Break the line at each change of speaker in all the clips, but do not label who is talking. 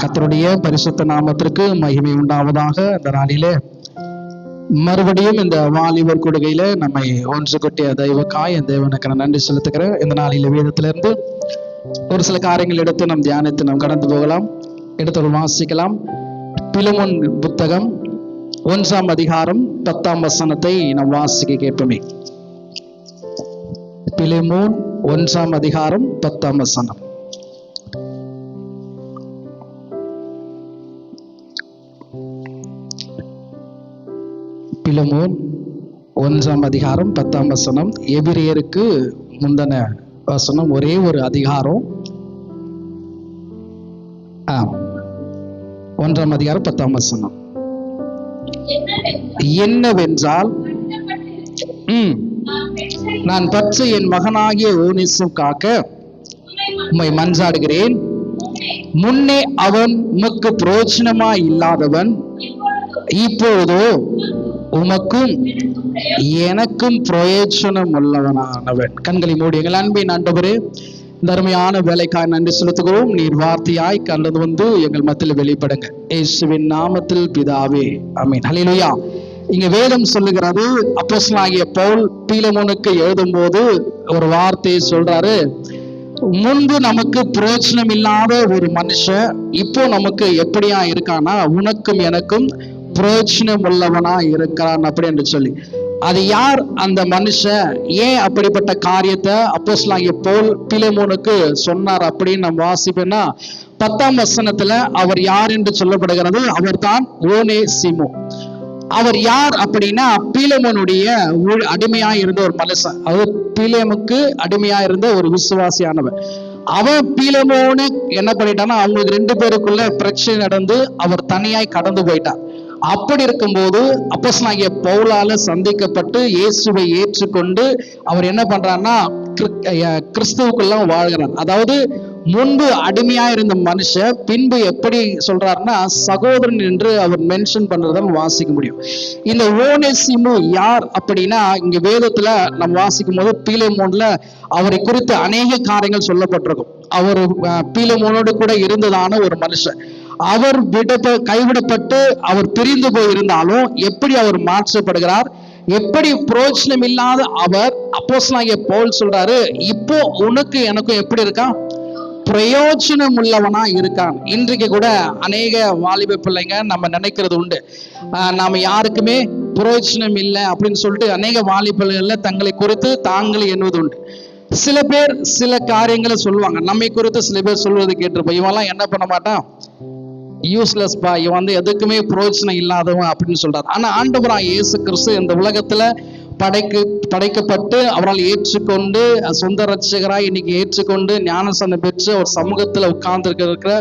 கர்த்தருடைய பரிசுத்த நாமத்திற்கு மகிமை உண்டாவதாக. இந்த நாளிலே மறுபடியும் இந்த வாலிபர் கொடுகையில நம்மை ஒன்று கொட்டிய தெய்வக்காய் என் தேவனுக்கு நான் நன்றி செலுத்துகிறேன். இந்த நாளிலே வேதத்திலிருந்து ஒரு சில காரியங்கள் எடுத்து நம் தியானித்து நாம் கடந்து போகலாம். எடுத்து வாசிக்கலாம். பிலமோன் புத்தகம் 1ஆம் அதிகாரம் 10ஆம் வசனத்தை நாம் வாசிக்க கேட்போமே. பிலமோன் 1ஆம் அதிகாரம் 10ஆம் வசனம். பிலமோன் 1ஆம் அதிகாரம் 10ஆம் வசனம். எபிரேயருக்கு முந்தின வசனம், ஒரே ஒரு அதிகாரம். 1ஆம் அதிகாரம் 10ஆம் வசனம். என்னவென்றால், நான் பற்ற என் மகனாகிய ஓனேசிம் காக்க உம்மை மன்றாடுகிறேன். முன்னே அவன் உமக்கு பிரயோஜனமாய் இல்லாதவன், இப்பொழுதோ உமக்கும் எனக்கும் பிரயோஜனம் உள்ளவனானவன். கண்களை மூடி எங்கள் அன்பின் ஆண்டவரே, தர்மையான வேலைக்காய் நன்றி செலுத்துகிறோம். நீர் வார்த்தையாய் கலந்து வந்து எங்கள் மத்தியில் வெளிப்படுங்க. இயேசுவின் நாமத்தில் பிதாவே, ஆமென். ஹல்லேலூயா. இங்க வேதம் சொல்லுகிறது, அப்போஸ்தலனாகிய பவுல் பிலமோனுக்கு எழுதும் போது ஒரு வார்த்தையை சொல்றாரு. முன்பு நமக்கு பிரயோஜனம் இல்லாத ஒரு மனுஷன் இப்போ நமக்கு எப்படியா இருக்கானா, உனக்கும் எனக்கும் பிரயோஜனம் உள்ளவனா இருக்கிறான் அப்படி என்று சொல்லி. அது யார் அந்த மனுஷன்? ஏன் அப்படிப்பட்ட காரியத்தை அப்போஸ்தலனாகிய பவுல் பிலமோனுக்கு சொன்னார் அப்படின்னு நம்ம வாசிப்போம்னா, 10ஆம் வசனத்துல அவர் யார் என்று சொல்லப்படுகிறது. அவர் தான் ஓனேசிமு. அவர் யார் அப்படின்னா, பிலமோனுடைய அடிமையா இருந்த ஒரு மனுஷன். அவர் பிலமுக்கு அடிமையா இருந்த ஒரு விசுவாசியானவர். அவன் பிலமோனு என்ன பண்ணிட்டான்னா, அவங்களுக்கு 2 பேருக்குள்ள பிரச்சனை நடந்து அவர் தனியாய் கடந்து போயிட்டார். அப்படி இருக்கும்போது அப்போஸ்தலனாகிய பவுலால சந்திக்கப்பட்டு இயேசுவை ஏற்றுக்கொண்டு அவர் என்ன பண்றாருன்னா, கிறிஸ்துவுக்குள்ள வாழ்கிறார். அதாவது முன்பு அடிமையா இருந்த மனுஷன் பின்பு எப்படி சொல்றாருன்னா சகோதரன் என்று அவர் மென்ஷன் பண்றதான் வாசிக்க முடியும். இந்த ஓனேசிமு யார் அப்படின்னா, இங்க வேதத்துல நம்ம வாசிக்கும் போது பிலமோன்ல அவரை குறித்து அநேக காரியங்கள் சொல்லப்பட்டிருக்கும். அவர் பிலமோனோடு கூட இருந்ததான ஒரு மனுஷன். அவர் கைவிடப்பட்டு அவர் பிரிந்து போயிருந்தாலும் எப்படி அவர் மாற்றப்படுகிறார், எப்படி பிரயோஜனம் இல்லாத அவர். அப்போஸ்தலனாகிய பவுல் சொல்றாரு, இப்போ உனக்கு எனக்கும் எப்படி இருக்கான், பிரயோஜனம் உள்ளவனா இருக்கான். இன்றைக்கு கூட அநேக வாலிப பிள்ளைங்க நம்ம நினைக்கிறது உண்டு, நாம யாருக்குமே பிரயோஜனம் இல்லை அப்படின்னு சொல்லிட்டு அநேக வாலிபர்கள்ல தங்களை குறித்து தாங்களே எண்ணுவது உண்டு. சில பேர் சில காரியங்களை சொல்லுவாங்க, நம்மை குறித்து சில பேர் சொல்வது கேட்டிருப்போம், இவெல்லாம் என்ன பண்ண மாட்டான், யூஸ்லெஸ் பா, இவன் எதுக்குமே பிரயோஜனம் இல்லாதவன் அப்படின்னு சொல்றாரு. ஆனா ஆண்டவராகிய இயேசு கிறிஸ்து இந்த உலகத்துல படைக்கப்பட்டு அவரால் ஏற்றுக்கொண்டு சொந்த ரட்சகராய் இன்னைக்கு ஏற்றுக்கொண்டு ஞானஸ்நானம் பெற்று ஒரு சமூகத்துல உட்கார்ந்து இருக்கிற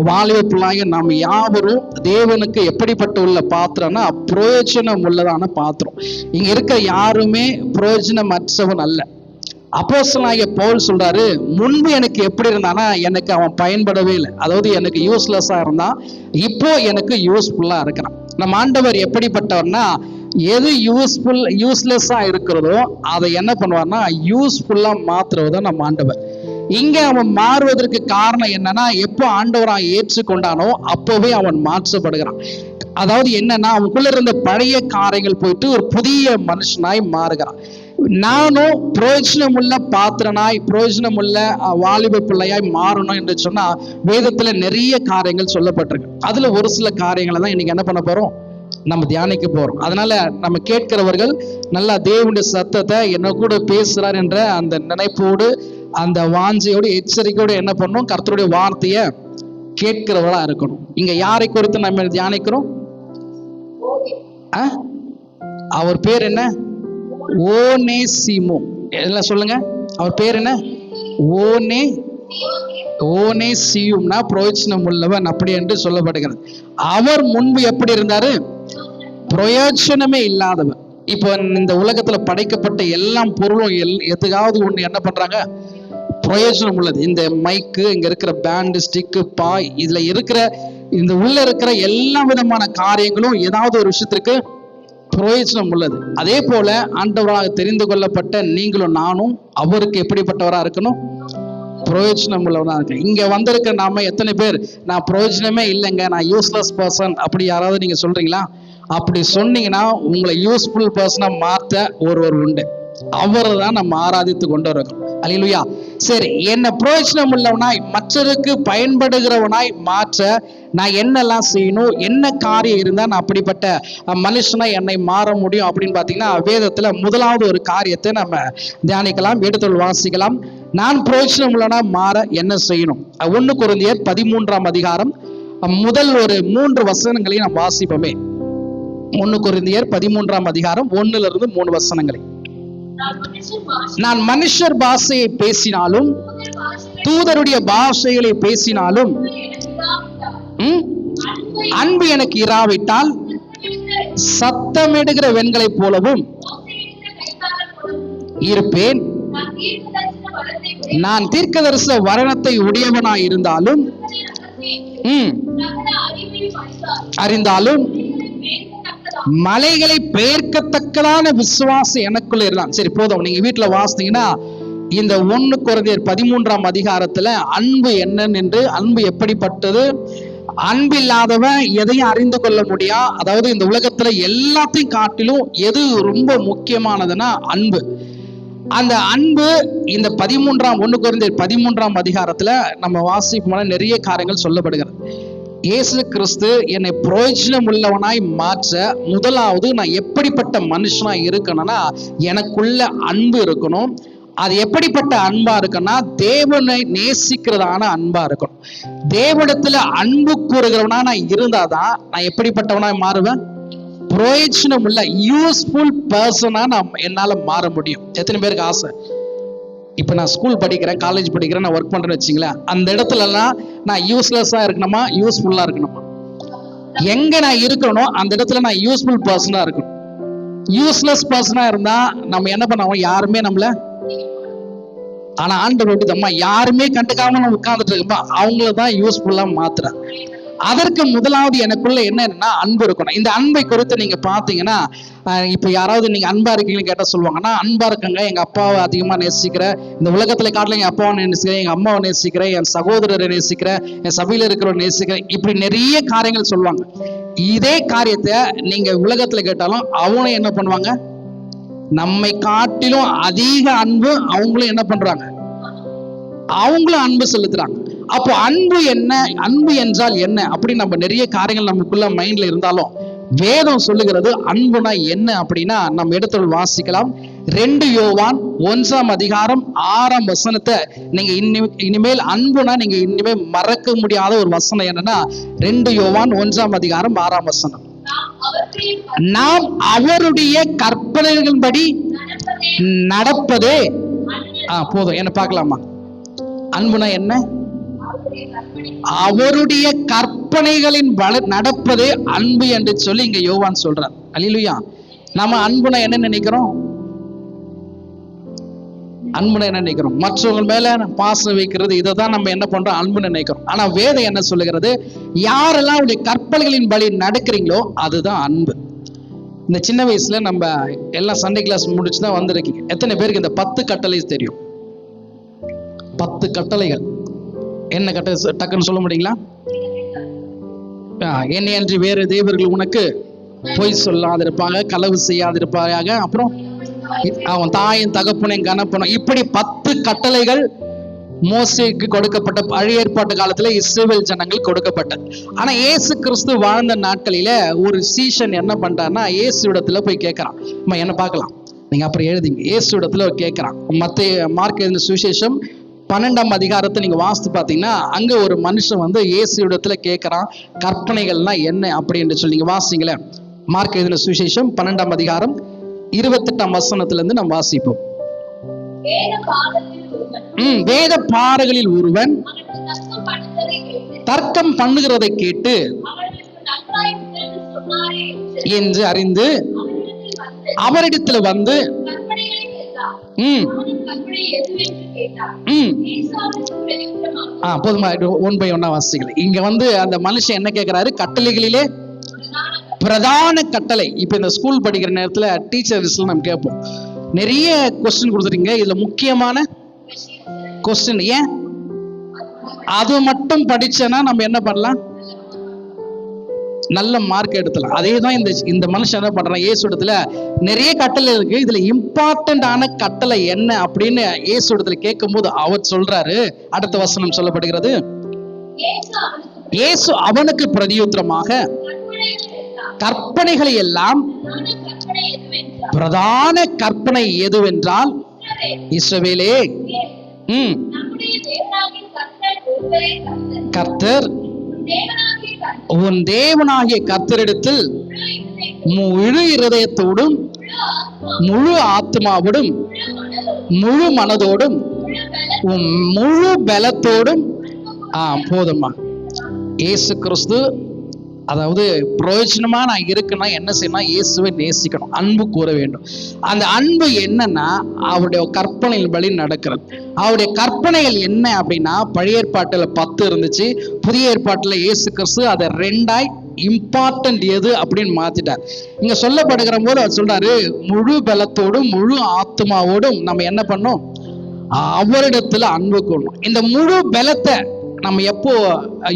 வாலிப பிள்ளைங்க நாம் யாவரும் தேவனுக்கு எப்படிப்பட்ட உள்ள பாத்திரம்னா பிரயோஜனம் உள்ளதான பாத்திரம். இங்க இருக்க யாருமே பிரயோஜனமற்றவன் அல்ல. அப்போஸ்தலனாகிய பவுல் சொல்றாரு, முன்பு எனக்கு எப்படி இருந்தானா எனக்கு அவன் பயன்படவே இல்லை, அதாவது எனக்கு யூஸ்லெஸ்ஸா இருந்தான், இப்போ எனக்கு யூஸ்ஃபுல்லா இருக்கிறான். நம்ம ஆண்டவர் எப்படிப்பட்டவர்னா, எது யூஸ்லெஸ்ஸா இருக்கிறதோ அதை என்ன பண்ணுவார்னா யூஸ்ஃபுல்லா மாத்துறதுதான் நம்ம ஆண்டவர். இங்க அவன் மாறுவதற்கு காரணம் என்னன்னா, எப்போ ஆண்டவராக ஏற்றுக்கொண்டானோ அப்போவே அவன் மாற்றப்படுகிறான். அதாவது என்னன்னா, அவனுக்குள்ள இருந்த பழைய காரியங்கள் போயிட்டு ஒரு புதிய மனுஷனாய் மாறுகிறான். நானும் பிரயோஜனம் உள்ள பாத்திரனாய் பிரயோஜனம் உள்ள வாலிப பிள்ளையாய் மாறணும் என்று சொன்னா வேதத்துல நிறைய காரியங்கள் சொல்லப்பட்டிருக்கு. அதுல ஒரு சில காரியங்களை தான் இன்னைக்கு என்ன பண்ண போறோம், நம்ம தியானிக்க போறோம். அதனால நம்ம கேட்கிறவர்கள் நல்லா தேவனுடைய சத்தத்தை என்ன கூட பேசுறார் என்ற அந்த நினைப்போடு அந்த வாஞ்சையோடு எச்சரிக்கையோடு என்ன பண்ணணும், கர்த்தருடைய வார்த்தையை கேட்கிறவர்களா இருக்கணும். இங்க யாரை குறித்து நம்ம தியானிக்கிறோம்? அவர் பேர் என்ன? ஓனேசிமு. எல்லாம் சொல்லுங்க, அவர் பேர் என்ன? ஓனேசியும்னா பிரயோஜனம் உள்ளவன் அப்படி என்று சொல்லப்படுகிறது. அவர் முன்பு எப்படி இருந்தாரு? பிரயோஜனமே இல்லாதவன். இப்போ இந்த உலகத்துல படைக்கப்பட்ட எல்லா பொருளும் எதுக்காவது ஒண்ணு என்ன பண்றாங்க, பிரயோஜனம் உள்ளது. இந்த மைக்கு, இங்க இருக்கிற பேண்டு, ஸ்டிக்கு, பாய், இதுல இருக்கிற இந்த உள்ள இருக்கிற எல்லா விதமான காரியங்களும் ஏதாவது ஒரு விஷயத்திற்கு பிரயோஜனம் உள்ளது. அதே போல ஆண்டவராக தெரிந்து கொள்ளப்பட்ட நீங்களும் நானும் அவருக்கு எப்படிப்பட்டவரா இருக்கணும்? பிரயோஜனம் உள்ளவனா இருக்கேன். இங்க வந்திருக்க நாம எத்தனை பேர் நான் பிரயோஜனமே இல்லைங்க, நான் யூஸ்லெஸ் பர்சன் அப்படி யாராவது நீங்க சொல்றீங்களா? அப்படி சொன்னீங்கன்னா உங்களை யூஸ்ஃபுல் பர்சனா மாத்த ஒருவர் உண்டு. அவரை தான் நம்ம ஆராதித்து கொண்டு இருக்கோம். அல்லேலூயா. சரி, என்ன பிரயோஜனம் உள்ளவனாய் மற்றவருக்கு பயன்படுகிறவனாய் மாற்ற நான் என்னெல்லாம் செய்யணும், என்ன காரியம் இருந்தா நான் அப்படிப்பட்ட மனுஷனா என்னை மாற முடியும் அப்படின்னு பாத்தீங்கன்னா, வேதத்துல முதலாவது ஒரு காரியத்தை நம்ம தியானிக்கலாம், எடுத்து வாசிக்கலாம். நான் பிரயோஜனம் உள்ளவனா மாற என்ன செய்யணும்? 1 கொரிந்தியர் 13ஆம் அதிகாரம் முதல் ஒரு 3 வசனங்களையும் நாம் வாசிப்போமே. 1 கொரிந்தியர் 13ஆம் அதிகாரம் 1 3 வசனங்களை. நான் மனுஷர் பாஷையை பேசினாலும் தூதருடைய பாஷைகளை பேசினாலும் அன்பு எனக்கு இராவிட்டால் சத்தமிடுகிற வெண்களை போலவும் இருப்பேன். நான் தீர்க்கதரிசன வரத்தை உடையவனாய் இருந்தாலும் அறிந்தாலும் மலைகளை பெயர்க்கத்தக்கதான விசுவாசம் எனக்குள்ள இருந்தான். சரி போதும், நீங்க வீட்டுல வாசித்தீங்கன்னா இந்த 1 கொரிந்தியர் 13ஆம் அதிகாரத்துல அன்பு என்னன்னு என்று, அன்பு எப்படிப்பட்டது, அன்பு இல்லாதவன் எதையும் அறிந்து கொள்ள முடியா. அதாவது இந்த உலகத்துல எல்லாத்தையும் காட்டிலும் எது ரொம்ப முக்கியமானதுன்னா அன்பு. அந்த அன்பு இந்த 1 கொரிந்தியர் 13ஆம் அதிகாரத்துல நம்ம வாசிப்போம்னா நிறைய காரியங்கள் சொல்லப்படுகிறது. இயேசு கிறிஸ்து என்னை பிரயோஜனம் உள்ளவனாய் மாற்ற முதலாவது நான் எப்படிப்பட்ட மனுஷனா இருக்கணும்னா எனக்குள்ள அன்பு இருக்கணும். அது எப்படிப்பட்ட அன்பா இருக்குன்னா தேவனை நேசிக்கிறதான அன்பா இருக்கணும். தேவனிடத்துல அன்பு கூறுகிறவனா நான் இருந்தாதான் நான் எப்படிப்பட்டவனா மாறுவேன்? பிரயோஜனம் உள்ள யூஸ்ஃபுல் பர்சனா நான் என்னால மாற முடியும். எத்தனை பேருக்கு ஆசை? இப்ப நான் ஸ்கூல் படிக்கிறேன், காலேஜ் படிக்கிறேன், நான் ஒர்க் பண்றேன்னு வச்சுங்களேன், அந்த இடத்துலலாம் நான் யூஸ்லெஸ்ஸா இருக்கணுமா யூஸ்ஃபுல்லா இருக்கணுமா? எங்க நான் இருக்கணும் அந்த இடத்துல நான் யூஸ்ஃபுல் பர்சனா இருக்கணும். யூஸ்லெஸ் பர்சனா இருந்தா நம்ம என்ன பண்ணுவோம்? யாருமே நம்மள, ஆனா ஆண்டவர் விட்டுதம்மா யாருமே கண்டுக்காம நம்ம உட்கார்ந்துட்டு இருக்கோமா அவங்களதான் யூஸ்ஃபுல்லா மாத்துறாங்க. அதற்கு முதலாவது எனக்குள்ள என்னன்னா அன்பு இருக்கணும். இந்த அன்பை குறித்து நீங்க பாத்தீங்கன்னா, இப்ப யாராவது நீங்க அன்பா இருக்கீங்கன்னு கேட்டா சொல்லுவாங்கன்னா, அன்பா இருக்கங்க, எங்க அப்பாவை அதிகமா நேசிக்கிறேன், இந்த உலகத்துல காட்டில எங்க அப்பாவை நேசிக்கிறேன், எங்க அம்மாவை நேசிக்கிறேன், என் சகோதரரை நேசிக்கிறேன், என் சபையில இருக்கிறவரை நேசிக்கிறேன், இப்படி நிறைய காரியங்கள் சொல்லுவாங்க. இதே காரியத்தை நீங்க உலகத்துல கேட்டாலும் அவங்களும் என்ன பண்ணுவாங்க? நம்மை காட்டிலும் அதிக அன்பு அவங்களும் என்ன பண்றாங்க? அவங்களும் அன்பு செலுத்துறாங்க. அப்போ அன்பு என்ன, அன்பு என்றால் என்ன அப்படி நம்ம நிறைய காரியங்கள் நமக்குள்ள மைண்ட்ல இருந்தாலும் வேதம் சொல்லுகிறது அன்புனா என்ன அப்படின்னா நம்ம இடத்துல வாசிக்கலாம். 2 யோவான் 1ஆம் அதிகாரம் 6ஆம் வசனத்தை நீங்க இனிமேல் அன்புனா நீங்க இனிமேல் மறக்க முடியாத ஒரு வசனம் என்னன்னா 2 யோவான் 1ஆம் அதிகாரம் 6ஆம் வசனம். நாம் அவருடைய கற்பனைகளின்படி நடப்பதே போதும். என்ன பார்க்கலாமா? அன்புனா என்ன? அவருடைய கற்பனைகளின் நடப்பதே அன்பு என்று சொல்லி இங்க யோவான் சொல்றார். அல்லேலூயா. நாம அன்புனா என்ன நினைக்கிறோம்? அன்புனா என்ன நினைக்கிறோம்? மற்றவங்க மேல பாசம் வைக்கிறது, இதைதான் நம்ம என்ன பண்றோம்? அன்பு நினைக்கிறோம். ஆனா வேதம் என்ன சொல்லுகிறது? யாரெல்லாம் அவருடைய கற்பனைகளின் படி நடக்கிறீங்களோ அதுதான் அன்பு. இந்த சின்ன வயசுல நம்ம எல்லாம் சண்டே கிளாஸ் முடிச்சுதான் வந்திருக்கீங்க. எத்தனை பேருக்கு இந்த 10 கட்டளை தெரியும்? 10 கட்டளைகள் என்ன கட்டளை டக்குன்னு சொல்ல முடியுங்களா? என்னை அன்றி வேறு தேவர்கள் உனக்கு பொய் சொல்லாதிருப்பாங்க, களவு செய்யாதிருப்பாங்க, அப்புறம் அவன் தாயின் தகப்பனையும் கனப்பனும், இப்படி 10 கட்டளைகள் மோசேக்கு கொடுக்கப்பட்ட பழைய ஏற்பாட்டு காலத்துல இஸ்ரவேல் ஜனங்கள் கொடுக்கப்பட்டது. ஆனா இயேசு கிறிஸ்து வாழ்ந்த நாட்களில ஒரு சீஷன் என்ன பண்றாருன்னா இயேசு இடத்துல போய் கேட்கிறான். என்ன பார்க்கலாம், நீங்க அப்புறம் எழுதிங்க. இயேசு இடத்துல கேட்கிறான். மார்க் எழுதின சுவிசேஷம் 12ஆம் அதிகாரத்தை நீங்க வாசித்து பாத்தீங்கன்னா அங்க ஒரு மனுஷன் வந்து இயேசு இடத்துல கேட்கிறான் கற்பனைகள்னா என்ன அப்படின்னு சொல்லி. நீங்க வாசிங்களேன். மார்க் எழுதின சுவிசேஷம் 12ஆம் அதிகாரம் 28ஆம் வசனத்துல இருந்து நம்ம வாசிப்போம். வேத பாரகளில் ஒருவன் தர்க்கம் பண்ணுகிறதை கேட்டு என்று அறிந்து அவரிடத்துல வந்து போதுமா? 1 by 1 வாசிக்கல. இங்க வந்து அந்த மனுஷன் என்ன கேட்கிறாரு? கட்டளைகளிலே பிரதான கட்டளை. இப்ப இந்த ஸ்கூல் படிக்கிற நேரத்துல டீச்சர்ஸ் நம்ம கேட்போம், நிறைய கொஸ்டின் கொடுத்துருங்க, இதுல முக்கியமான கொஸ்டின் ஏன் அது மட்டும் படிச்சேன்னா நம்ம என்ன பண்ணலாம்? நல்ல மார்க் எடுத்தலாம். அதே தான் இந்த மனுஷன் என்ன பண்றான்? இயேசு இடத்துல நிறைய கட்டளை இருக்கு, இதுல இம்பார்ட்டன்டான கட்டளை என்ன அப்படின்னு இயேசு இடத்துல கேட்கும் போது அவர் சொல்றாரு. அடுத்த வசனம் சொல்லப்படுகிறது, இயேசு அவனுக்கு பிரதியுத்தரமாக, கற்பனைகளை எல்லாம் பிரதான கற்பனை எதுவென்றால், இஸ்ரவேலே, கர்த்தர் உன் தேவனாகிய கர்த்தரிடத்தில் முழு இருதயத்தோடும் முழு ஆத்மாவோடும் முழு மனதோடும் முழு பலத்தோடும். போதுமா? இயேசு கிறிஸ்து, அதாவது பிரயோஜனமா நான் இருக்குன்னா என்ன செய்யணும்? இயேசுவை நேசிக்கணும், அன்பு கூற வேண்டும். அந்த அன்பு என்னன்னா அவருடைய கற்பனையின் படி நடக்கிறது. அவருடைய கற்பனைகள் என்ன அப்படின்னா, பழைய ஏற்பாட்டுல 10 இருந்துச்சு, புதிய ஏற்பாட்டுல இயேசு கிறிஸ்து அதை 2ஆய் இம்பார்ட்டன்ட் எது அப்படின்னு மாத்திட்டார். இங்க சொல்லப்படுகிற போது அவர் சொல்றாரு, முழு பலத்தோடும் முழு ஆத்மாவோடும் நம்ம என்ன பண்ணோம்? அவரிடத்துல அன்பு கூறணும். இந்த முழு பலத்தை நம்ம எப்போ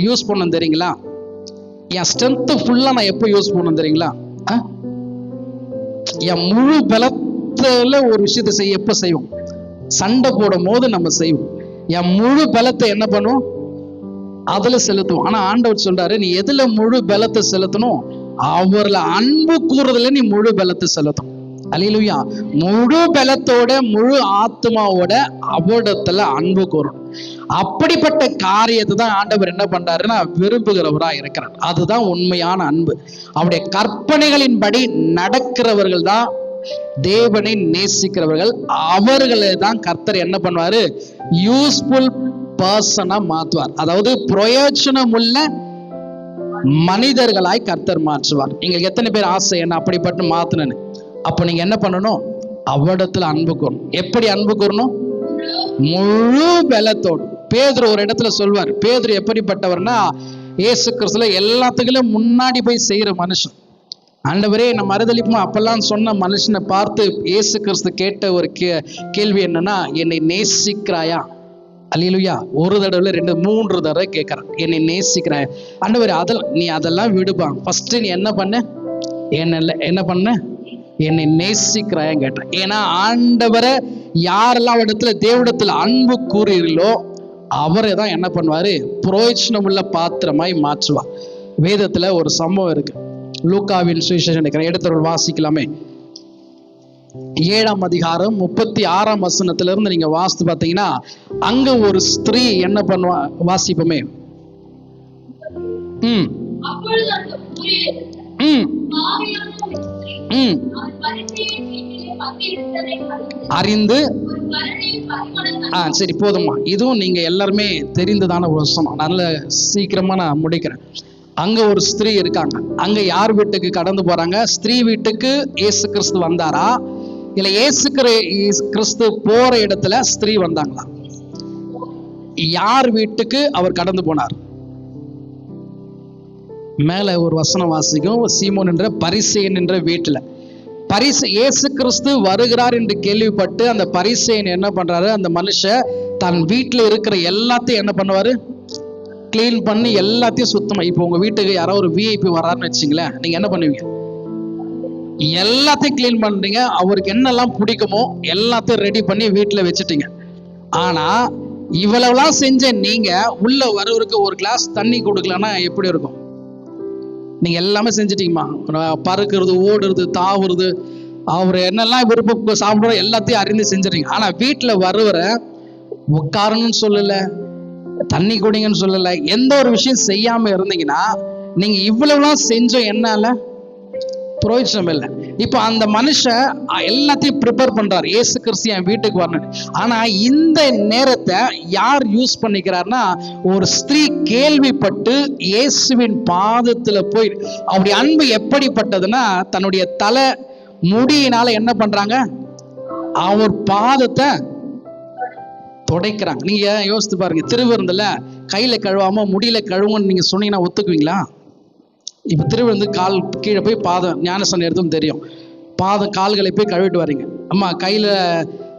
யூஸ் பண்ணணும் தெரியுங்களா? என் ஸ்ட்ரென்த் ஃபுல்லா நான் எப்போ யூஸ் பண்ணணும் தெரியுங்களா? என் முழு பலத்துல ஒரு விஷயத்தை செய்ய எப்ப செய்வோம்? சண்டை போடும் போது நம்ம செய்வோம். என் முழு பலத்தை என்ன பண்ணுவோம்? அதுல செலுத்துவோம். ஆனா ஆண்டவர் சொல்றாரு, நீ எதுல முழு பலத்தை செலுத்தணும்? அவர்ல அன்பு கூறுறதுல நீ முழு பலத்தை செலுத்தணும். அல்லேலூயா. முழு பலத்தோட முழு ஆத்மாவோட அவரிடத்துல அன்பு கூறணும். அப்படிப்பட்ட காரியத்தை தான் ஆண்டவர் என்ன பண்றாருன்னா விரும்புகிறவரா இருக்கிறார். அதுதான் உண்மையான அன்பு. அவருடைய கற்பனைகளின்படி நடக்கிறவர்கள் தான் தேவனை நேசிக்கிறவர்கள். அவர்களை தான் கர்த்தர் என்ன பண்ணுவாரு? யூஸ்ஃபுல் பர்சனா மாற்றுவார். அதாவது பிரயோஜனம் உள்ள மனிதர்களாய் கர்த்தர் மாற்றுவார். நீங்க எத்தனை பேர் ஆசை என்ன அப்படிப்பட்டு மாத்தணும்னு? அப்ப நீங்க என்ன பண்ணணும்? அவரிடத்துல அன்பு கூறணும். எப்படி அன்பு கூறணும்? முழு பலத்தோடு. பேதுரு ஒரு இடத்துல சொல்வார். பேதுரு எப்படிப்பட்டவர்னா, இயேசு கிறிஸ்துல எல்லாத்துக்கும் முன்னாடி போய் செய்யற மனுஷன். ஆண்டவரே நம்ம மறுதளிப்போம் அப்பெல்லாம் சொன்ன மனுஷனை பார்த்து இயேசு கிறிஸ்து கேட்ட ஒரு கேள்வி என்னன்னா, என்னை நேசிக்கிறாயா? அல்லேலூயா. ஒரு தடவை 2 3 தடவை கேட்கறான், என்னை நேசிக்கிறாயா? ஆண்டவரே நீ அதெல்லாம் விடுப்பான், ஃபர்ஸ்ட் நீ என்ன பண்ண? என்ன பண்ண? என்னை நேசிக்கிறாயான்னு கேட்டேன். ஏன்னா ஆண்டவரை யாரெல்லாம் இடத்துல தேவனிடத்துல அன்பு கூறுகிறீர்களோ அவரை தான் என்ன பண்ணுவாரு? பிரயோஜனம் உள்ள பாத்திரமாய் மாற்றுவார். வேதத்துல ஒரு சம்பவம் இருக்கு. லூக்காவின் சுவிசேஷம் எடுத்தவர்கள் வாசிக்கலாமே. 7ஆம் அதிகாரம் 36ஆம் வசனத்திலிருந்து நீங்க வாசித்து பார்த்தீங்கன்னா, அங்க ஒரு ஸ்திரீ என்ன பண்ணுவா? வாசிப்போமே. அறிந்து. சரி போதுமா, இதுவும் நீங்க எல்லாருமே தெரிந்ததான ஒரு வசனம். நல்ல சீக்கிரமா நான் முடிக்கிறேன். அங்க ஒரு ஸ்திரீ இருக்காங்க. அங்க யார் வீட்டுக்கு கடந்து போறாங்க? ஸ்திரீ வீட்டுக்கு இயேசு கிறிஸ்து வந்தாரா, இல்ல இயேசு கிறிஸ்து போற இடத்துல ஸ்திரீ வந்தாங்களா? யார் வீட்டுக்கு அவர் கடந்து போனார்? மேல ஒரு வசனம் வாசிக்கும், சீமோன் என்ற பரிசேயன் என்ற வீட்டுல. இயேசு கிறிஸ்து வருகிறார் என்று கேள்விப்பட்டு அந்த பரிசேயன் என்ன பண்றாரு? அந்த மனுஷன் தன் வீட்டுல இருக்கிற எல்லாத்தையும் என்ன பண்ணுவாரு? கிளீன் பண்ணி எல்லாத்தையும் சுத்தமா. இப்போ உங்க வீட்டுக்கு யாரோ ஒரு விஐபி வர்றாருன்னு வச்சுங்களேன், நீங்க என்ன பண்ணுவீங்க? எல்லாத்தையும் கிளீன் பண்றீங்க. அவருக்கு என்னெல்லாம் பிடிக்குமோ எல்லாத்தையும் ரெடி பண்ணி வீட்டுல வச்சுட்டீங்க. ஆனா இவ்வளவுலாம் செஞ்ச நீங்க உள்ள வரவருக்கு ஒரு கிளாஸ் தண்ணி கொடுக்கலன்னா எப்படி இருக்கும்? நீங்க எல்லாமே செஞ்சிட்டீங்கம்மா, பறக்கிறது, ஓடுறது, தாவுறது, அவர் என்னெல்லாம் விருப்பம் சாப்பிடுற எல்லாத்தையும் அறிந்து செஞ்சிட்டீங்க. ஆனா வீட்டுல வருவர உட்காரணும்னு சொல்லல, தண்ணி குடிங்கன்னு சொல்லல, எந்த ஒரு விஷயம் செய்யாம இருந்தீங்கன்னா நீங்க இவ்வளவுலாம் செஞ்சோம் என்னால பிரயோஜனம் இல்லை. இப்ப அந்த மனுஷன் எல்லாத்தையும் ப்ரிப்பேர் பண்றாரு, இயேசு கிறிஸ்து என் வீட்டுக்கு வரணும். ஆனா இந்த நேரத்தை யார் யூஸ் பண்ணிக்கிறார்னா, ஒரு ஸ்திரீ கேள்விப்பட்டு இயேசுவின் பாதத்துல போய், அவருடைய அன்பு எப்படிப்பட்டதுன்னா, தன்னுடைய தலை முடியினால என்ன பண்றாங்க? அவர் பாதத்தை துடைக்கிறாங்க. நீங்க யோசித்து பாருங்க, திருவிருந்துல கையில கழுவாம முடியல கழுவுன்னு நீங்க சொன்னீங்கன்னா ஒத்துக்குவீங்களா? இப்ப திருவிருந்து கால் கீழே போய் பாதம் ஞானஸ்நானம் எடுத்தும் தெரியும், பாதம் கால்களை போய் கழுவிட்டு வரீங்க. அம்மா கையில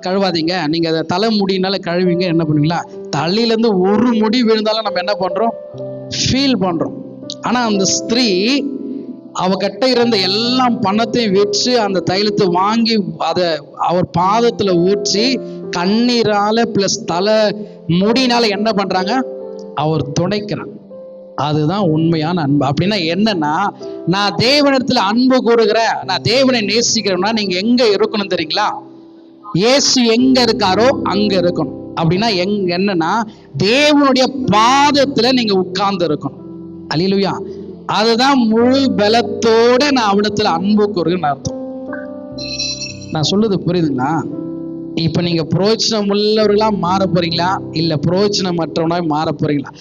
கழுவாதீங்க, நீங்க அதை தலை முடினால கழுவிங்க. என்ன பண்ணுவீங்களா? தலையிலேருந்து ஒரு முடி விழுந்தாலும் நம்ம என்ன பண்றோம்? ஃபீல் பண்றோம். ஆனா அந்த ஸ்திரீ அவகிட்ட இருந்த எல்லா பணத்தையும் வச்சு அந்த தைலத்தை வாங்கி அதை அவர் பாதத்துல ஊற்றி கண்ணீரால பிளஸ் தலை முடினால என்ன பண்றாங்க? அவர் துடைக்கிறார். அதுதான் உண்மையான அன்பு. அப்படின்னா என்னன்னா, நான் தேவனிடத்துல அன்பு கூறுகிறேன், நான் தேவனை நேசிக்கிறேன்னா நீங்க எங்க இருக்கணும் தெரியுங்களா? இயேசு எங்க இருக்காரோ அங்க இருக்கணும். அப்படின்னா என்னன்னா, தேவனுடைய பாதத்துல நீங்க உட்கார்ந்து இருக்கணும். அல்லேலூயா. அதுதான் முழு பலத்தோட நான் அவனிடத்துல அன்பு கூறுகிறேன்னு அர்த்தம். நான் சொல்றது புரியுதுங்களா? இப்ப நீங்க பிரயோஜனம் உள்ளவர்களா மாற போறீங்களா, இல்ல பிரயோஜனம் மற்றவனாய் மாற போறீங்களா?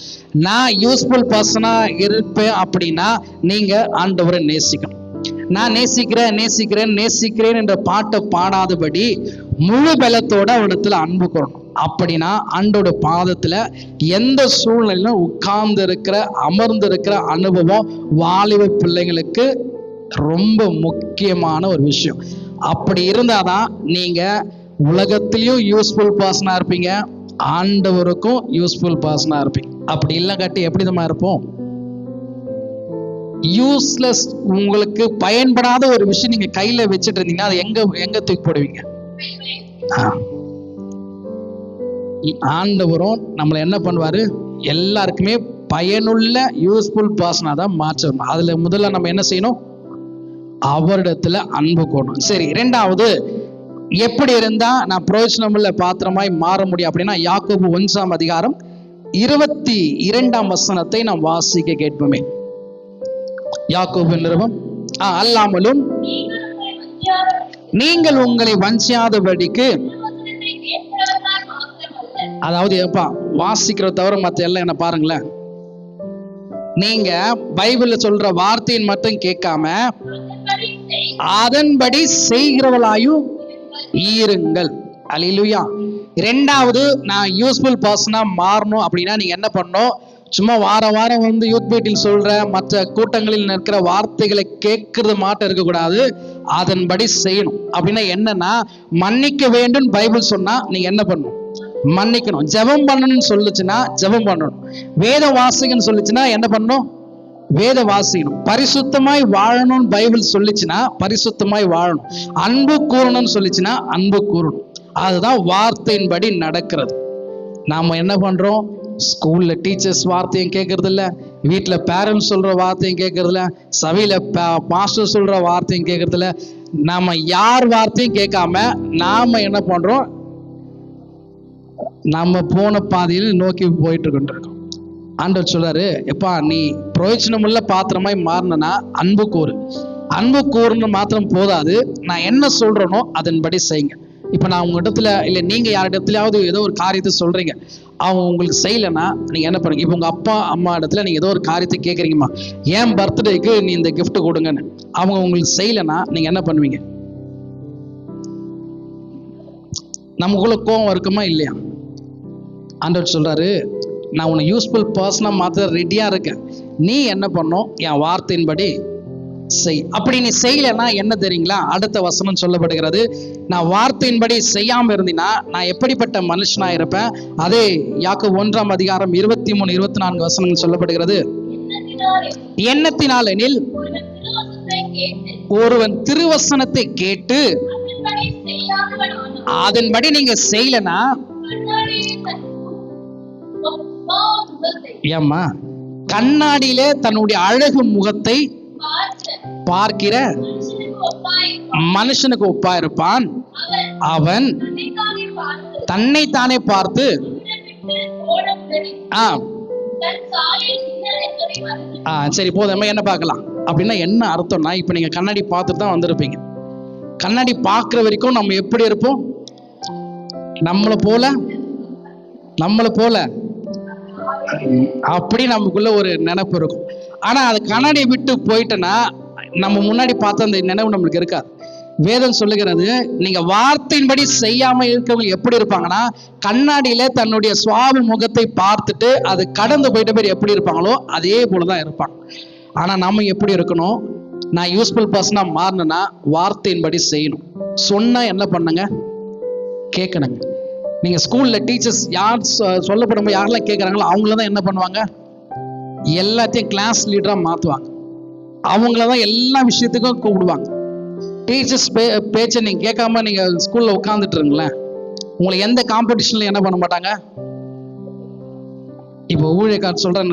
நான் யூஸ்ஃபுல் பர்சனா இருப்பேன் அப்படின்னா நீங்க ஆண்டவரை நேசிக்கணும். நான் நேசிக்கிறேன் நேசிக்கிறேன் நேசிக்கிறேன் என்ற பாட்டை பாடாதபடி முழு பலத்தோட அவனிடத்துல அன்பு கூறணும். அப்படின்னா ஆண்டோட பாதத்துல எந்த சூழ்நிலையிலும் உட்கார்ந்து இருக்கிற அமர்ந்து இருக்கிற அனுபவம் வாலிப பிள்ளைங்களுக்கு ரொம்ப முக்கியமான ஒரு விஷயம். அப்படி இருந்தாதான் நீங்க உலகத்திலையும் யூஸ்ஃபுல் பர்சனா இருப்பீங்க, ஆண்டவருக்கும் யூஸ்ஃபுல் பர்சனா இருப்பீங்க. அப்படி இல்லை காட்டி எப்படி நம்ம இருப்போம்? யூஸ்லெஸ், உங்களுக்கு பயன்படாத ஒரு விஷயம் நீங்க கையில வச்சுட்டு இருந்தீங்கன்னா அது எங்க தூக்கி போடுவீங்க? ஆண்டவரும் நம்மளை என்ன பண்ணுவாரு? எல்லாருக்குமே பயனுள்ள யூஸ்ஃபுல் பர்சனா தான் மாற்றணும். அதுல முதல்ல நம்ம என்ன செய்யணும்? அவரிடத்துல அன்பு கூறணும். சரி, இரண்டாவது எப்படி இருந்தா நான் பிரயோஜனமுள்ள பாத்திரமாய் மாற முடியும் அப்படின்னா, யாக்கோபு 1 அதிகாரம் 22 நாம் வாசிக்க கேட்போமே. யாக்கோபு நிருபம். அல்லாமலும் நீங்கள் உங்களை வஞ்சியாதபடிக்கு, அதாவது எப்பா வாசிக்கிறத தவிர மற்ற எல்லாம் என்ன பாருங்களேன், நீங்க பைபிள்ல சொல்ற வார்த்தையின் மட்டும் கேட்காம அதன்படி செய்கிறவளாயும் ஈருங்கள். அல்லேலூயா. இரண்டாவது, நான் யூஸ்ஃபுல் பர்சனா மாறணும் அப்படின்னா நீங்க என்ன பண்ணணும்? சும்மா வாரம் வாரம் வந்து யூத் மீட்டில் சொல்ற மற்ற கூட்டங்களில் நிற்கிற வார்த்தைகளை கேட்கறது மாட்ட இருக்கக்கூடாது, அதன்படி செய்யணும். அப்படின்னா என்னன்னா, மன்னிக்க வேண்டும் பைபிள் சொன்னா நீங்க என்ன பண்ணணும்? மன்னிக்கணும். ஜெபம் பண்ணணும்னு சொல்லுச்சுன்னா ஜெபம் பண்ணணும். வேத வாசிக்கணும்னு சொல்லுச்சுன்னா என்ன பண்ணணும்? வேத வாசிக்கணும். பரிசுத்தமாய் வாழணும்னு பைபிள் சொல்லிச்சுன்னா பரிசுத்தமாய் வாழணும். அன்பு கூறணும்னு சொல்லிச்சுன்னா அன்பு கூறணும். அதுதான் வார்த்தையின்படி நடக்கிறது. நாம என்ன பண்றோம்? ஸ்கூல்ல டீச்சர்ஸ் வார்த்தையும் கேட்கறது இல்ல, வீட்டுல பேரண்ட்ஸ் சொல்ற வார்த்தையும் கேட்கறது இல்ல, சபையில பாஸ்டர் சொல்ற வார்த்தையும் கேட்கறது இல்ல. நாம யார் வார்த்தையும் கேட்காம நாம என்ன பண்றோம்? நம்ம போன பாதையில் நோக்கி போயிட்டு இருக்கோம். ஆண்டவர் சொல்றாரு, எப்பா நீ பிரயோஜனமுள்ள பாத்திரமாய் மாறினா அன்பு கூறு. அன்பு கூறுன்னு மாத்திரம் போதாது, நான் என்ன சொல்றேனோ அதன்படி செய்யுங்க. இப்ப நான் உங்க இடத்துல இல்ல, நீங்க யார் இடத்துலயாவது ஏதோ ஒரு காரியத்தை சொல்றீங்க, அவங்க உங்களுக்கு செய்யலைன்னா நீங்க என்ன பண்ணுங்க? இப்ப உங்க அப்பா அம்மா இடத்துல நீங்க ஏதோ ஒரு காரியத்தை கேட்குறீங்கம்மா, ஏன் பர்த்டேக்கு நீ இந்த கிஃப்ட் கொடுங்கன்னு, அவங்க உங்களுக்கு செய்யலைன்னா நீங்க என்ன பண்ணுவீங்க? நமக்குள்ள கோவம் இருக்குமா இல்லையா? ஆண்டவர் சொல்றாரு, நான் உன்னை யூஸ்ஃபுல் பர்சனா மாத்த ரெடியா இருக்கேன், நீ என்ன பண்ணும்? என் வார்த்தையின்படி செய். அப்படி நீ செய்யலைன்னா என்ன தெரியுங்களா? அடுத்த வசனம் சொல்லப்படுகிறது, நான் வார்த்தையின்படி செய்யாம இருந்தீங்கன்னா நான் எப்படிப்பட்ட மனுஷனா இருப்பேன்? அதே யாக்கோபு 1 அதிகாரம் 23, 24 வசனங்கள் சொல்லப்படுகிறது. எண்ணத்தினாலெனில் ஒருவன் திருவசனத்தை கேட்டு அதன்படி நீங்க செய்யலனா, ஏம்மா கண்ணாடியிலே தன்னுடைய அழகு முகத்தை பார்க்கிற மனுஷனுக்கு ஒப்பா இருப்பான். அவன் தன்னைத்தானே பார்த்து சரி போதும், என்ன பார்க்கலாம் அப்படின்னா என்ன அர்த்தம்னா, இப்ப நீங்க கண்ணாடி பார்த்துட்டு தான் வந்திருப்பீங்க. கண்ணாடி பார்க்கிற வரைக்கும் நம்ம எப்படி இருப்போம்? நம்மளை போல அப்படி நமக்குள்ள ஒரு நினைப்பு இருக்கும். ஆனா அது கண்ணாடியை விட்டு போயிட்டோன்னா நம்ம முன்னாடி பார்த்த அந்த நினைவு நம்மளுக்கு இருக்காது. வேதம் சொல்லுகிறது, நீங்க வார்த்தையின்படி செய்யாம இருக்கவங்க எப்படி இருப்பாங்கன்னா, கண்ணாடியில தன்னுடைய சுவாப முகத்தை பார்த்துட்டு அது கடந்து போயிட்ட பேர் எப்படி இருப்பாங்களோ அதே போலதான் இருப்பாங்க. ஆனா நம்ம எப்படி இருக்கணும்? நான் யூஸ்ஃபுல் பர்சனா மாறணும்னா வார்த்தையின்படி செய்யணும். சொன்னா என்ன பண்ணுங்க? கேட்கணுங்க. நீங்க ஸ்கூல்ல டீச்சர்ஸ் யார் சொல்லப்படும்போது யாரெல்லாம் கேட்கறாங்களோ அவங்கள தான் என்ன பண்ணுவாங்க, எல்லாத்தையும் கிளாஸ் லீடரா மாத்துவாங்க. அவங்கள தான் எல்லா விஷயத்துக்கும் கூப்பிடுவாங்க. டீச்சர்ஸ் பேச்சை நீங்க கேட்காம நீங்க ஸ்கூல்ல உட்கார்ந்துட்டு இருங்களேன், உங்களை எந்த காம்படிஷன்ல என்ன பண்ண மாட்டாங்க. இப்போ ஊழியக்காரர் சொல்றேன்,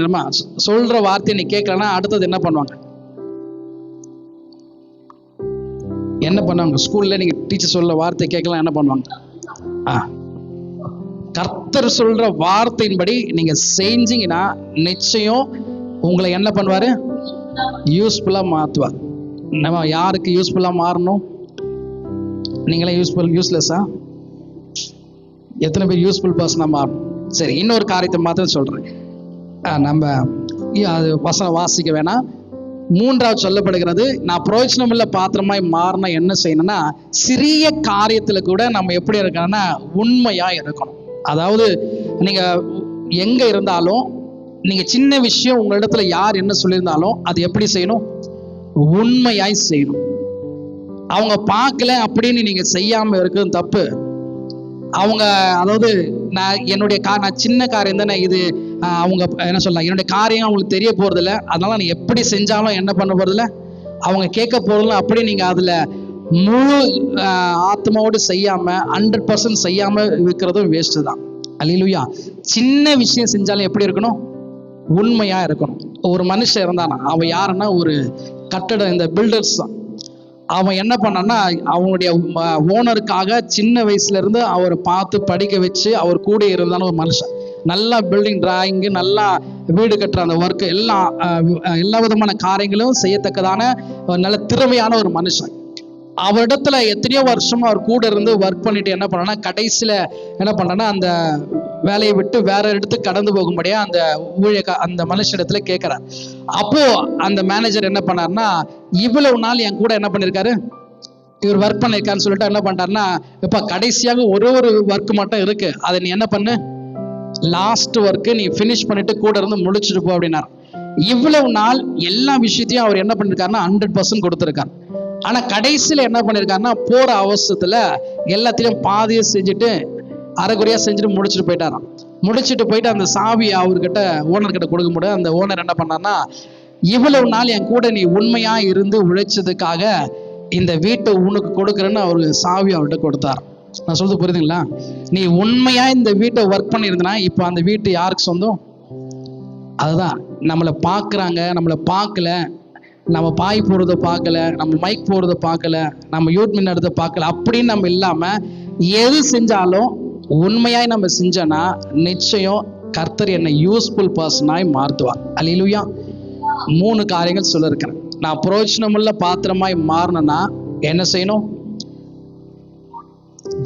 சொல்ற வார்த்தையை நீ கேட்கலன்னா அடுத்தது என்ன பண்ணுவாங்க, என்ன பண்ணுவாங்க? ஸ்கூல்ல நீங்க டீச்சர் சொல்ற வார்த்தை கேட்கலாம், என்ன பண்ணுவாங்க? கர்த்தர் சொல்ற வார்த்தையின்படி நீங்க செஞ்சீங்கன்னா நிச்சயம் உங்களை என்ன பண்ணுவாரு, யூஸ்ஃபுல்லா மாத்துவார். நம்ம யாருக்கு யூஸ்ஃபுல்லா மாறணும்? நீங்களே யூஸ்லெஸ்ஸா? எத்தனை பேர் யூஸ்ஃபுல் பர்சனா மாறணும்? சரி, இன்னொரு காரியத்தை மாத்திரம் சொல்றேன். நம்ம அது வசனம் வாசிக்க வேணாம். 3வது சொல்லப்படுகிறது, நான் பிரயோஜனம் உள்ள பாத்திரமாய் மாறினா என்ன செய்யணும்னா, சிறிய காரியத்துல கூட நம்ம எப்படி இருக்கணும்னா உண்மையா இருக்கணும். அதாவது நீங்க எங்க இருந்தாலும், நீங்க சின்ன விஷயம் உங்க இடத்துல யார் என்ன சொல்லியிருந்தாலும் அது எப்படி செய்யணும், உண்மையாய் செய்யணும். அவங்க பார்க்கல அப்படின்னு நீங்க செய்யாம இருக்கிறது தப்பு. அவங்க அதாவது நான் சின்ன காரியம் தானே இது, அவங்க என்ன சொல்லலாம், என்னுடைய காரியம் அவங்களுக்கு தெரிய போறது இல்லை, அதனால நீ எப்படி செஞ்சாலும் என்ன பண்ண போறது இல்லை, அவங்க கேட்க போறதில்ல. அப்படி நீங்க அதுல முழு ஆத்மாவோடு செய்யாம 100% செய்யாம இருக்கிறதும் வேஸ்ட் தான். அல்லேலூயா. சின்ன விஷயம் செஞ்சாலும் எப்படி இருக்கணும், உண்மையா இருக்கணும். ஒரு மனுஷன் இருந்தானா, அவன் யாருன்னா ஒரு கட்டடம், இந்த பில்டர்ஸ் தான். அவன் என்ன பண்ணான்னா, அவனுடைய ஓனருக்காக சின்ன வயசுல இருந்து அவரை பார்த்து படிக்க வச்சு அவர் கூட இருந்தான ஒரு மனுஷன். நல்லா பில்டிங் டிராயிங்கு, நல்லா வீடு கட்டுற அந்த ஒர்க்கு, எல்லா விதமான காரியங்களும் செய்யத்தக்கதான நல்ல திறமையான ஒரு மனுஷன். அவரிடத்துல எத்தனையோ வருஷமா அவர் கூட இருந்து ஒர்க் பண்ணிட்டு என்ன பண்ணனா, கடைசியில என்ன பண்ணனா, அந்த வேலையை விட்டு வேற இடத்துக்கு கடந்து போகும்படியா அந்த மனுஷனிடத்துல கேட்கிறார். அப்போ அந்த மேனேஜர் என்ன பண்ணாருன்னா, இவ்வளவு நாள் என் கூட என்ன பண்ணிருக்காரு, இவர் ஒர்க் பண்ணிருக்காருன்னு சொல்லிட்டு என்ன பண்றாருன்னா, இப்ப கடைசியாக ஒரு ஒர்க் மட்டும் இருக்கு, அதை நீ என்ன பண்ணு, லாஸ்ட் ஒர்க்கு நீ பினிஷ் பண்ணிட்டு கூட இருந்து முடிச்சுட்டு போ அப்படின்னாரு. இவ்வளவு நாள் எல்லா விஷயத்தையும் அவர் என்ன பண்ணிருக்காருன்னா 100% கொடுத்திருக்காரு. ஆனா கடைசியில என்ன பண்ணிருக்காருன்னா, போற அவசரத்துல எல்லாத்தையும் பாதியை செஞ்சுட்டு அரைக்குறையா செஞ்சுட்டு முடிச்சுட்டு போயிட்டாராம். முடிச்சுட்டு போயிட்டு அந்த சாவி அவர்கிட்ட ஓனர்கிட்ட கொடுக்க முடியாது. அந்த ஓனர் என்ன பண்ணார்னா, இவ்வளவு நாள் என் கூட நீ உண்மையா இருந்து உழைச்சதுக்காக இந்த வீட்டை உனக்கு கொடுக்குறேன்னு அவரு சாவி அவர்கிட்ட கொடுத்தார். நான் சொல்றது புரியுதுங்களா? நீ உண்மையா இந்த வீட்டை ஒர்க் பண்ணியிருந்தனா இப்ப அந்த வீட்டு யாருக்கு சொந்தம்? அதுதான், நம்மளை பார்க்குறாங்க, நம்மளை பார்க்கல, நம்ம பாய் போடுறத பார்க்கல, நம்ம மைக் போடுறத பார்க்கல, நம்ம யூத் மின்னடுத்த பார்க்கல, அப்படின்னு நம்ம இல்லாம எது செஞ்சாலும் உண்மையாய் நம்ம செஞ்சோன்னா நிச்சயம் கர்த்தர் என்னை யூஸ்ஃபுல் பர்சனாய் மாற்றுவார். அல்லேலூயா. 3 காரியங்கள் சொல்லியிருக்கிறேன். நான் பிரயோஜனமுள்ள பாத்திரமாய் மாறணும்னா என்ன செய்யணும்?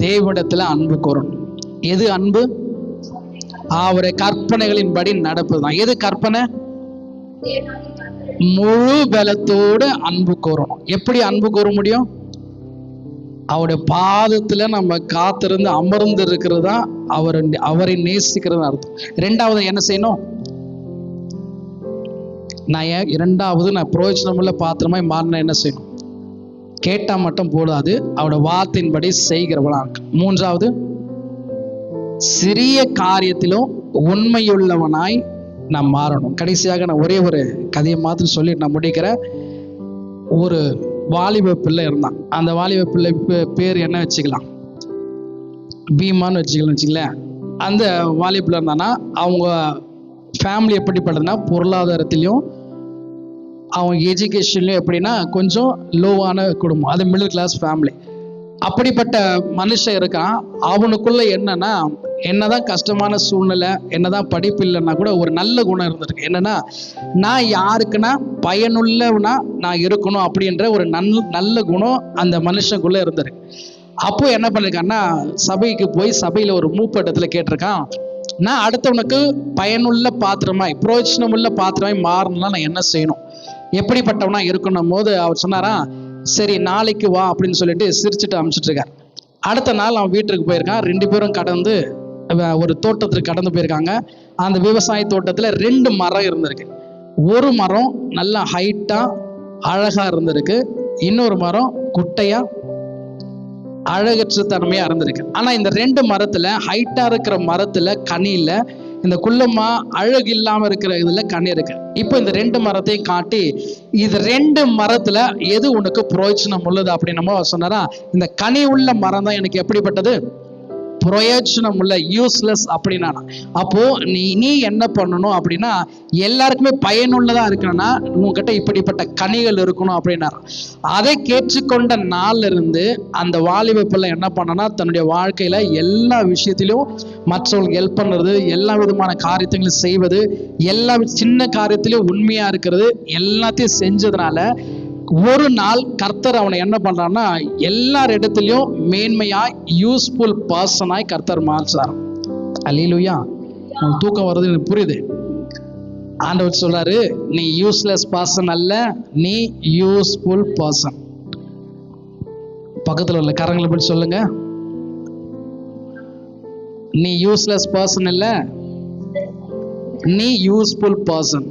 தேவனிடத்துல அன்பு கூறணும். எது அன்பு? அவருடைய கற்பனைகளின் படி நடப்பதுதான். எது கற்பனை? முழு பலத்தோடு அன்பு கூறணும். எப்படி அன்பு கூற முடியும்? அவருடைய பாதத்துல நம்ம காத்திருந்து அமர்ந்து இருக்கிறது தான் அவரை நேசிக்கிறது அர்த்தம். 2வது என்ன செய்யணும்? நான் பிரயோஜனமுள்ள பாத்திரமாய் மாறின என்ன செய்யணும்? கேட்டா மட்டும் போடாது, அவருடைய வார்த்தையின்படி செய்கிறவளா. 3வது, சிறிய காரியத்திலும் உண்மையுள்ளவனாய் நான் மாறணும். கடைசியாக நான் ஒரே ஒரு கதையை மாத்திரம் சொல்லிட்டு நான் முடிக்கிறேன். ஒரு வாலிப பிள்ளை இருந்தான். அந்த வாலிப பிள்ளை பேர் என்ன வச்சுக்கலாம், பீமான்னு வச்சுக்கலாம். அந்த வாலிப பிள்ளை இருந்தானா, அவங்க ஃபேமிலி எப்படிப்பட்டதுன்னா, பொருளாதாரத்திலையும் அவங்க எஜுகேஷன்லையும் எப்படின்னா கொஞ்சம் லோவான குடும்பம், அது மிடில் கிளாஸ் ஃபேமிலி. அப்படிப்பட்ட மனுஷன் இருக்கான். அவனுக்குள்ள என்னன்னா, என்னதான் கஷ்டமான சூழ்நிலை, என்னதான் படிப்பு இல்லைன்னா கூட ஒரு நல்ல குணம் இருந்திருக்கு. என்னன்னா, நான் யாருக்குன்னா பயனுள்ளவனா நான் இருக்கணும் அப்படின்ற ஒரு நல்ல குணம் அந்த மனுஷனுக்குள்ள இருந்திருக்கு. அப்போ என்ன பண்ணிருக்கான்னா, சபைக்கு போய் சபையில ஒரு மூப்பட்டத்துல கேட்டிருக்கான், நான் அடுத்தவனுக்கு பயனுள்ள பாத்திரமாய் பிரயோஜனமுள்ள பாத்திரமாய் மாறணும்னா நான் என்ன செய்யணும், எப்படிப்பட்டவனா இருக்கணும் போது அவர் சொன்னாரா, சரி நாளைக்கு வா அப்படின்னு சொல்லிட்டு சிரிச்சுட்டு அனுப்பிச்சிட்டு இருக்கார். அடுத்த நாள் அவன் வீட்டுக்கு போயிருக்கான். 2 பேரும் கடந்து ஒரு தோட்டத்துக்கு கடந்து போயிருக்காங்க. அந்த விவசாய தோட்டத்துல 2 மரம் இருந்திருக்கு. ஒரு மரம் நல்லா ஹைட்டா அழகா இருந்திருக்கு, இன்னொரு மரம் குட்டையா அழகற்ற தன்மையா இருந்திருக்கு. ஆனா இந்த 2 மரத்துல, ஹைட்டா இருக்கிற மரத்துல கனி இல்ல, இந்த குள்ளமா அழகு இல்லாம இருக்கிற இதுல கனி இருக்கு. இப்போ இந்த 2 மரத்தையும் காட்டி, இது 2 மரத்துல எது உனக்கு பிரயோஜனம் உள்ளது அப்படின்னு சொன்னாரா. இந்த கனி உள்ள மரம் தான் எனக்கு எப்படிப்பட்டது, பிரயோஜனம் உள்ள, யூஸ்லெஸ் அப்படின்னா. அப்போ நீ என்ன பண்ணணும் அப்படின்னா, எல்லாருக்குமே பயனுள்ளதா இருக்கணும்னா உங்ககிட்ட இப்படிப்பட்ட கனிகள் இருக்கணும் அப்படின்னாரு. அதை கேட்டுக்கொண்ட நாள்ல இருந்து அந்த வாலிப பிள்ளை என்ன பண்ணனா, தன்னுடைய வாழ்க்கையில எல்லா விஷயத்திலும் மற்றவங்களுக்கு ஹெல்ப் பண்றது, எல்லா விதமான காரியத்தையும் செய்வது, எல்லா சின்ன காரியத்திலும் உண்மையா இருக்கிறது, எல்லாத்தையும் செஞ்சதுனால ஒரு நாள் கர்த்தர் அவனை என்ன பண்றான்னா, எல்லார் இடத்துலயும் மேன்மையாய், யூஸ்ஃபுல் பர்சனாய் கர்த்தர் மாற்றார். அல்லேலூயா. உங்களுக்கு தூக்கம் வருது, எனக்கு புரியுது. ஆண்டவர் சொல்றாரு, நீ யூஸ்லெஸ் பர்சன் அல்ல, நீ யூஸ்ஃபுல் பர்சன். பக்கத்துல உள்ள கரங்களை பற்றி சொல்லுங்க, நீ யூஸ்லெஸ் பர்சன் இல்ல, நீ யூஸ்ஃபுல் பர்சன்.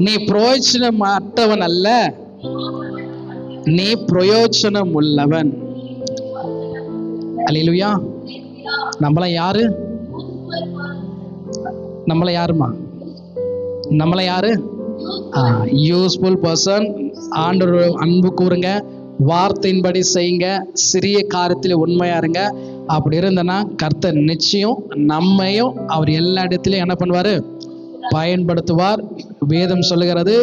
நீ பிரயோஜனமற்றவன் அல்ல, நீ பிரயோஜனம் உள்ளவன். அல்லேலூயா. நம்மள யாரு, நம்மள யாருமா, நம்மள யாரு, யூஸ்ஃபுல் பர்சன். ஆண்டவர் அன்பு கூறுங்க, வார்த்தையின்படி செய்யுங்க, சிறிய காரியத்தில் உண்மையா இருங்க. அப்படி இருந்தனா கர்த்தர் நிச்சயம் நம்மையும் அவர் எல்லா இடத்திலையும் என்ன பண்ணுவாரு, பயன்படுத்துவார். வேதம் சொல்லுகிறது,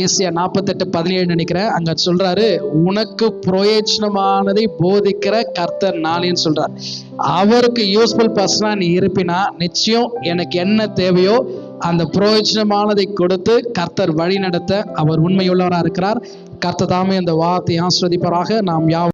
ஏசியா 48:17 நினைக்கிறேன், அங்க சொல்றாரு, உனக்கு பிரயோஜனமானதை போதிக்கிற கர்த்தர் நானேன்னு சொல்றார். அவருக்கு யூஸ்ஃபுல் பர்சனா நீ இருப்பினா நிச்சயம் எனக்கு என்ன தேவையோ அந்த பிரயோஜனமானதை கொடுத்து கர்த்தர் வழி நடத்த அவர் உண்மையுள்ளவராக இருக்கிறார். கர்த்தர் தாமே அந்த வார்த்தையை ஆசீர்வதிப்பாராக. நாம்